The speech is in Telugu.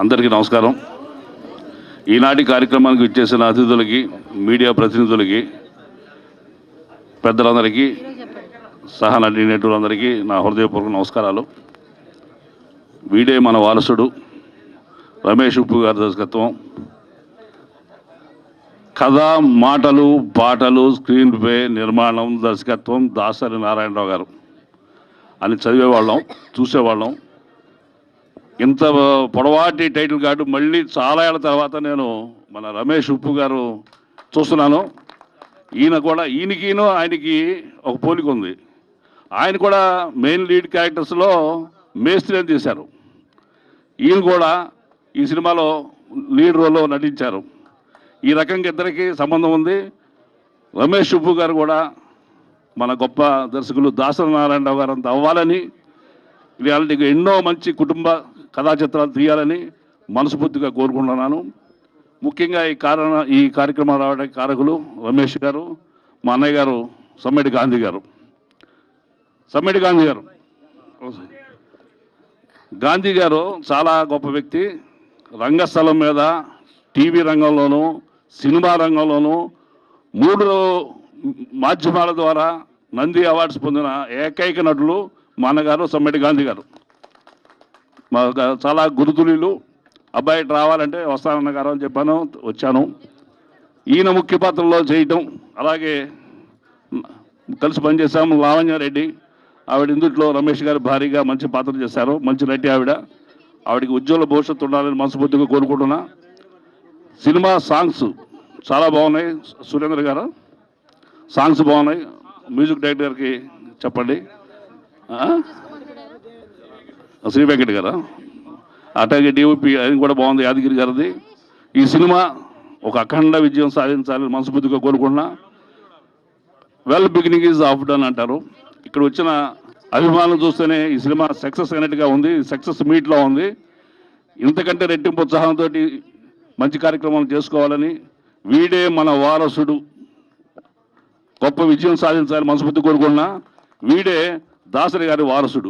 అందరికీ నమస్కారం. ఈనాటి కార్యక్రమానికి ఇచ్చేసిన అతిథులకి, మీడియా ప్రతినిధులకి, పెద్దలందరికీ, సహా నటీనటులందరికీ నా హృదయపూర్వక నమస్కారాలు. వీడే మన వారసుడు రమేష్ ఉప్పు గారి దర్శకత్వం. కథ, మాటలు, పాటలు, స్క్రీన్ ప్లే, నిర్మాణం, దర్శకత్వం దాసరి నారాయణరావు గారు అని చదివేవాళ్ళం, చూసేవాళ్ళం. ఇంత పొడవాటి టైటిల్ కార్డు మళ్ళీ చాలా ఏళ్ళ తర్వాత నేను మన రమేష్ ఉప్పు గారు చూస్తున్నాను. ఈయనకిను ఆయనకి ఒక పోలిక ఉంది. ఆయన కూడా మెయిన్ లీడ్ క్యారెక్టర్స్లో మేస్త్రి అని తీశారు. ఈయన కూడా ఈ సినిమాలో లీడ్ రోల్లో నటించారు. ఈ రకంగా ఇద్దరికి సంబంధం ఉంది. రమేష్ ఉప్పు గారు కూడా మన గొప్ప దర్శకులు దాసరి నారాయణరావు గారు అంత అవ్వాలని, రియాలిటీగా ఎన్నో మంచి కుటుంబ కథా చిత్రాలు తీయాలని మనస్ఫూర్తిగా కోరుకుంటున్నాను. ముఖ్యంగా ఈ కార్యక్రమం రావడానికి కారకులు రమేష్ గారు, మా అన్నయ్య గారు సమ్మెడి గాంధీ గారు. గాంధీ గారు చాలా గొప్ప వ్యక్తి. రంగస్థలం మీద, టీవీ రంగంలోనూ, సినిమా రంగంలోనూ 3 మాధ్యమాల ద్వారా నంది అవార్డ్స్ పొందిన ఏకైక నటులు మా అన్నగారు సమ్మెడి గాంధీ గారు. మా చాలా గురుతులు. అబ్బాయి రావాలంటే వస్తానన్న గారు అని చెప్పాను, వచ్చాను. ఈయన ముఖ్య పాత్రలో చేయటం, అలాగే కలిసి పనిచేశాము. లావణ్యారెడ్డి ఆవిడ ఇందుట్లో రమేష్ గారి భారీగా మంచి పాత్ర చేశారు. మంచి నటి ఆవిడకి ఉజ్వల భవిష్యత్తు ఉండాలని మనస్ఫూర్తిగా కోరుకుంటున్నా. సినిమా సాంగ్స్ చాలా బాగున్నాయి. సురేంద్ర గారు సాంగ్స్ బాగున్నాయి. మ్యూజిక్ డైరెక్టర్ గారికి చెప్పండి. శ్రీ వెంకట్ గారు, అట్లాగే డిఓపి అది కూడా బాగుంది, యాదగిరి గారిది. ఈ సినిమా ఒక అఖండ విజయం సాధించాలని మనస్ఫూర్తిగా కోరుకుంటున్నా. Well beginning is of done అంటారు. ఇక్కడ వచ్చిన అభిమానులు చూస్తేనే ఈ సినిమా సక్సెస్ అయినట్టుగా ఉంది. సక్సెస్ మీట్లో ఉంది. ఇంతకంటే రెట్టింపు ఉత్సాహంతో మంచి కార్యక్రమాలు చేసుకోవాలని, వీడే మన వారసుడు గొప్ప విజయం సాధించాలని మనస్ఫూర్తి కోరుకున్నా. వీడే దాసరి గారి వారసుడు.